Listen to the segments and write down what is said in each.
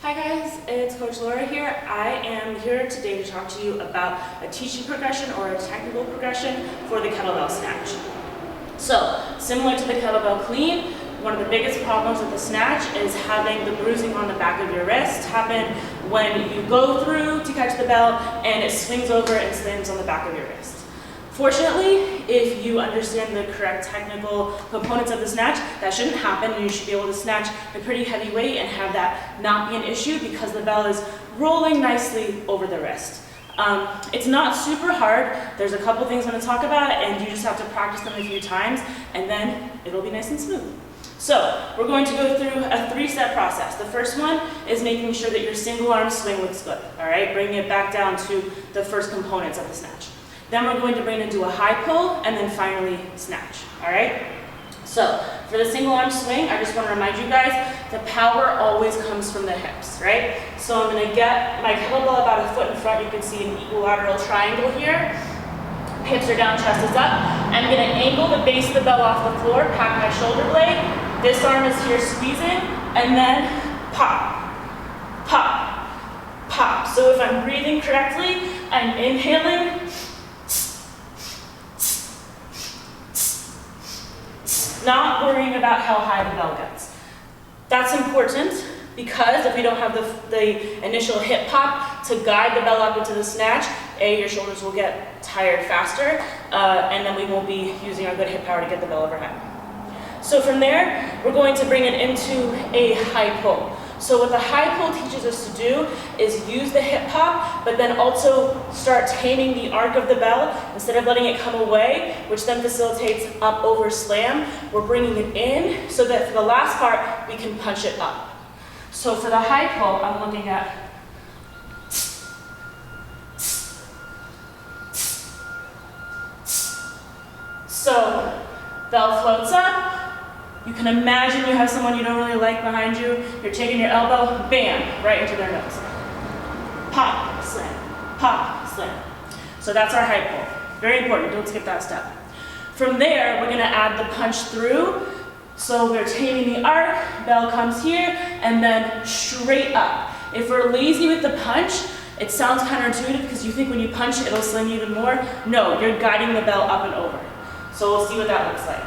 Hi guys, it's Coach Laura here. I am here today to talk to you about a teaching progression or a technical progression for the kettlebell snatch. So, similar to the kettlebell clean, one of the biggest problems with the snatch is having the bruising on the back of your wrist happen when you go through to catch the bell and it swings over and slams on the back of your wrist. Fortunately, if you understand the correct technical components of the snatch, that shouldn't happen, and you should be able to snatch a pretty heavy weight and have that not be an issue because the bell is rolling nicely over the wrist. It's not super hard. There's a couple things I'm going to talk about, and you just have to practice them a few times, and then it'll be nice and smooth. So, we're going to go through a 3-step process. The first one is making sure that your single arm swing looks good, all right? Bringing it back down to the first components of the snatch. Then we're going to bring it into a high pull, and then finally snatch, all right? So, for the single arm swing, I just want to remind you guys, the power always comes from the hips, right? So I'm going to get my kettlebell about a foot in front. You can see an equilateral triangle here. Hips are down, chest is up. I'm going to angle the base of the bell off the floor, pack my shoulder blade. This arm is here squeezing, and then pop, pop, pop. So if I'm breathing correctly, I'm inhaling, not worrying about how high the bell gets. That's important because if we don't have the initial hip pop to guide the bell up into the snatch, your shoulders will get tired faster, and then we won't be using our good hip power to get the bell overhead. So from there, we're going to bring it into a high pull. So what the high pull teaches us to do is use the hip pop, but then also start taming the arc of the bell. Instead of letting it come away, which then facilitates up over slam, we're bringing it in so that for the last part, we can punch it up. So for the high pull, I'm looking at so bell floats up. You can imagine you have someone you don't really like behind you. You're taking your elbow, bam, right into their nose. Pop, slam, pop, slam. So that's our high pull. Very important, don't skip that step. From there, we're gonna add the punch through. So we're taming the arc, bell comes here, and then straight up. If we're lazy with the punch, it sounds counterintuitive because you think when you punch, it'll slam even more. No, you're guiding the bell up and over. So we'll see what that looks like.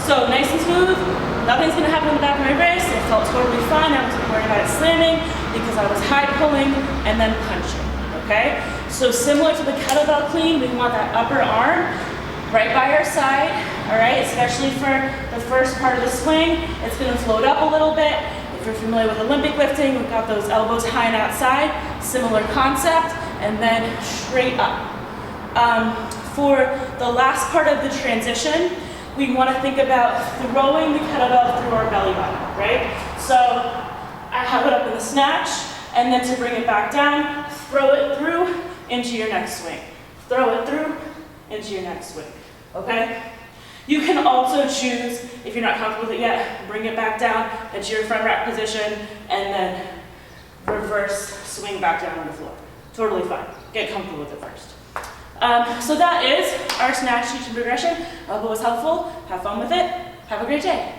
So nice and smooth, nothing's going to happen on the back of my wrist. It felt totally fine. I wasn't worried about it slamming because I was high pulling and then punching, okay? So similar to the kettlebell clean, we want that upper arm right by our side, all right? Especially for the first part of the swing. It's going to float up a little bit. If you're familiar with Olympic lifting, we've got those elbows high and outside, similar concept, and then straight up. For the last part of the transition, we want to think about throwing the kettlebell through our belly button, right? So I have it up in the snatch, and then to bring it back down, throw it through into your next swing. Throw it through into your next swing, okay? You can also choose, if you're not comfortable with it yet, bring it back down into your front rack position, and then reverse swing back down on the floor. Totally fine. Get comfortable with it first. So that is our snatch teaching progression. I hope it was helpful. Have fun with it. Have a great day.